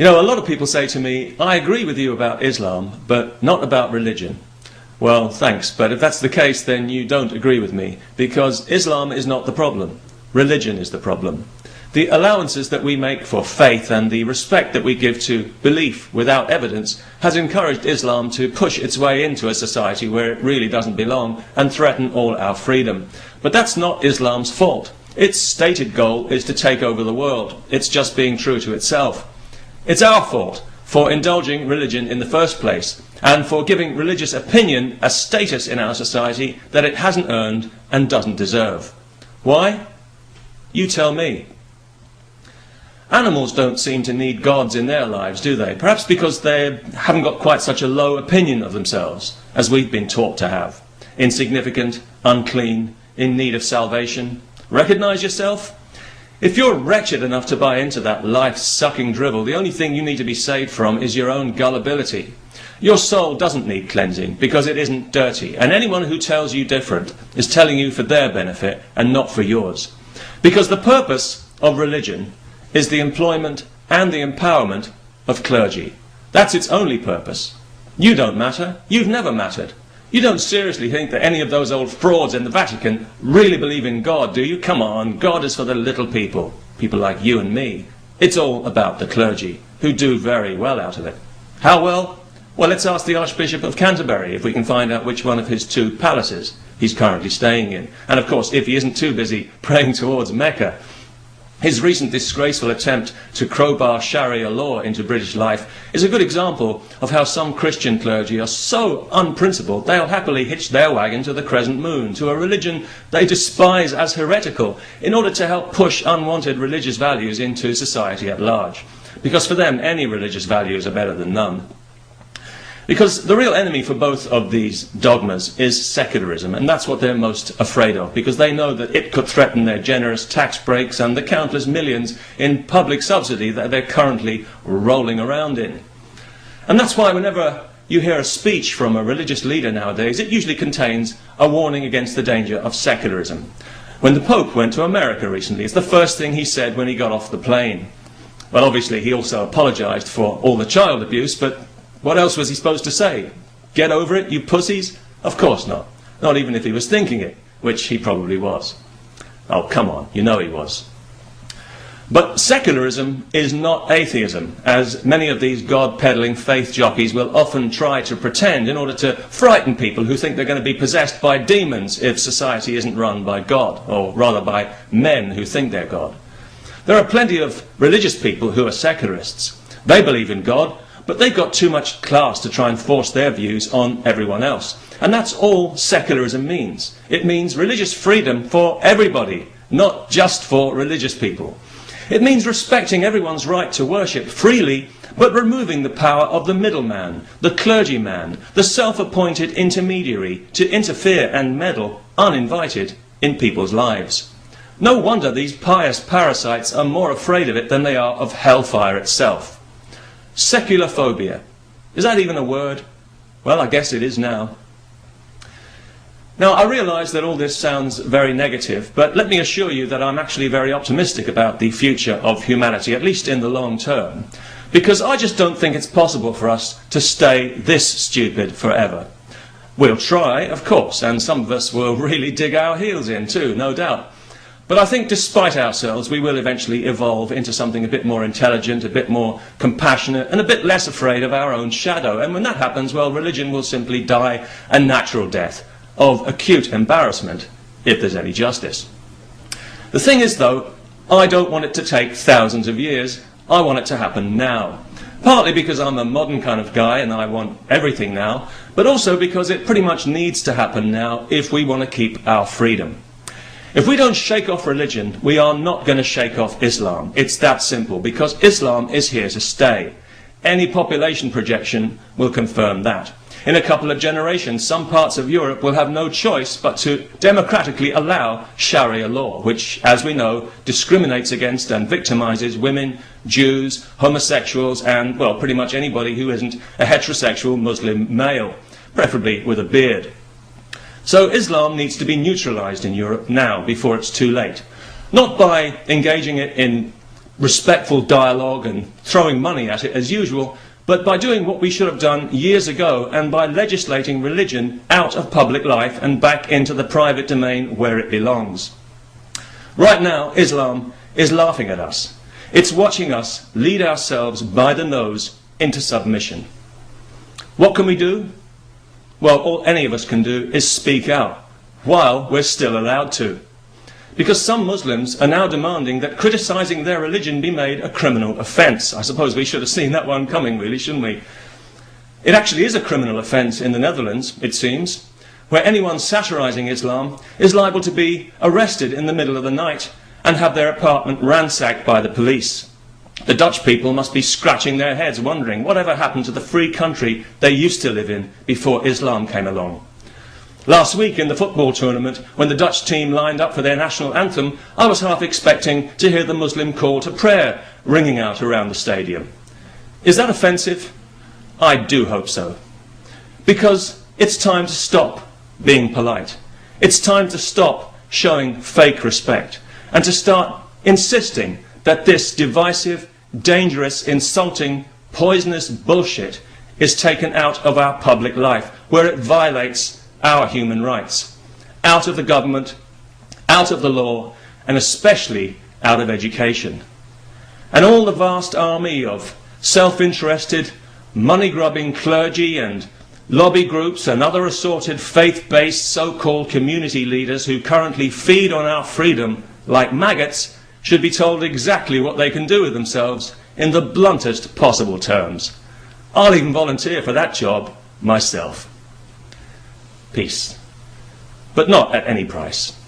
You know, a lot of people say to me, I agree with you about Islam, but not about religion. Well, thanks, but if that's the case, then you don't agree with me, because Islam is not the problem. Religion is the problem. The allowances that we make for faith and the respect that we give to belief without evidence has encouraged Islam to push its way into a society where it really doesn't belong and threaten all our freedom. But that's not Islam's fault. Its stated goal is to take over the world. It's just being true to itself. It's our fault for indulging religion in the first place and for giving religious opinion a status in our society that it hasn't earned and doesn't deserve. Why? You tell me. Animals don't seem to need gods in their lives, do they? Perhaps because they haven't got quite such a low opinion of themselves as we've been taught to have. Insignificant, unclean, in need of salvation. Recognise yourself? If you're wretched enough to buy into that life-sucking drivel, the only thing you need to be saved from is your own gullibility. Your soul doesn't need cleansing because it isn't dirty, and anyone who tells you different is telling you for their benefit and not for yours. Because the purpose of religion is the employment and the empowerment of clergy. That's its only purpose. You don't matter. You've never mattered. You don't seriously think that any of those old frauds in the Vatican really believe in God, do you? Come on, God is for the little people, people like you and me. It's all about the clergy, who do very well out of it. How well? Well, let's ask the Archbishop of Canterbury if we can find out which one of his 2 palaces he's currently staying in. And of course, if he isn't too busy praying towards Mecca. His recent disgraceful attempt to crowbar Sharia law into British life is a good example of how some Christian clergy are so unprincipled they'll happily hitch their wagon to the crescent moon, to a religion they despise as heretical, in order to help push unwanted religious values into society at large. Because for them, any religious values are better than none. Because the real enemy for both of these dogmas is secularism, and that's what they're most afraid of, because they know that it could threaten their generous tax breaks and the countless millions in public subsidy that they're currently rolling around in. And that's why whenever you hear a speech from a religious leader nowadays, it usually contains a warning against the danger of secularism. When the Pope went to America recently, it's the first thing he said when he got off the plane. Well, obviously he also apologised for all the child abuse, but what else was he supposed to say? Get over it, you pussies? Of course not. Not even if he was thinking it, which he probably was. Oh, come on, you know he was. But secularism is not atheism, as many of these God-peddling faith jockeys will often try to pretend in order to frighten people who think they're going to be possessed by demons if society isn't run by God, or rather by men who think they're God. There are plenty of religious people who are secularists. They believe in God, but they've got too much class to try and force their views on everyone else. And that's all secularism means. It means religious freedom for everybody, not just for religious people. It means respecting everyone's right to worship freely, but removing the power of the middleman, the clergyman, the self-appointed intermediary to interfere and meddle uninvited in people's lives. No wonder these pious parasites are more afraid of it than they are of hellfire itself. Secular phobia. Is that even a word? Well, I guess it is now. Now, I realise that all this sounds very negative, but let me assure you that I'm actually very optimistic about the future of humanity, at least in the long term, because I just don't think it's possible for us to stay this stupid forever. We'll try, of course, and some of us will really dig our heels in too, no doubt. But I think despite ourselves, we will eventually evolve into something a bit more intelligent, a bit more compassionate, and a bit less afraid of our own shadow. And when that happens, well, religion will simply die a natural death of acute embarrassment, if there's any justice. The thing is, though, I don't want it to take thousands of years. I want it to happen now. Partly because I'm a modern kind of guy and I want everything now, but also because it pretty much needs to happen now if we want to keep our freedom. If we don't shake off religion, we are not going to shake off Islam. It's that simple, because Islam is here to stay. Any population projection will confirm that. In a couple of generations, some parts of Europe will have no choice but to democratically allow Sharia law, which, as we know, discriminates against and victimizes women, Jews, homosexuals, and, well, pretty much anybody who isn't a heterosexual Muslim male, preferably with a beard. So Islam needs to be neutralized in Europe now, before it's too late. Not by engaging it in respectful dialogue and throwing money at it as usual, but by doing what we should have done years ago and by legislating religion out of public life and back into the private domain where it belongs. Right now, Islam is laughing at us. It's watching us lead ourselves by the nose into submission. What can we do? Well, all any of us can do is speak out, while we're still allowed to. Because some Muslims are now demanding that criticising their religion be made a criminal offence. I suppose we should have seen that one coming, really, shouldn't we? It actually is a criminal offence in the Netherlands, it seems, where anyone satirising Islam is liable to be arrested in the middle of the night and have their apartment ransacked by the police. The Dutch people must be scratching their heads wondering whatever happened to the free country they used to live in before Islam came along. Last week in the football tournament, when the Dutch team lined up for their national anthem, I was half expecting to hear the Muslim call to prayer ringing out around the stadium. Is that offensive? I do hope so. Because it's time to stop being polite. It's time to stop showing fake respect and to start insisting that this divisive, dangerous, insulting, poisonous bullshit is taken out of our public life, where it violates our human rights, out of the government, out of the law, and especially out of education. And all the vast army of self-interested, money-grubbing clergy and lobby groups and other assorted faith-based so-called community leaders who currently feed on our freedom like maggots should be told exactly what they can do with themselves in the bluntest possible terms. I'll even volunteer for that job myself. Peace. But not at any price.